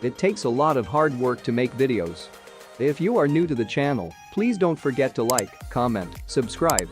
It takes a lot of hard work to make videos. If you are new to the channel, please don't forget to like, comment, subscribe,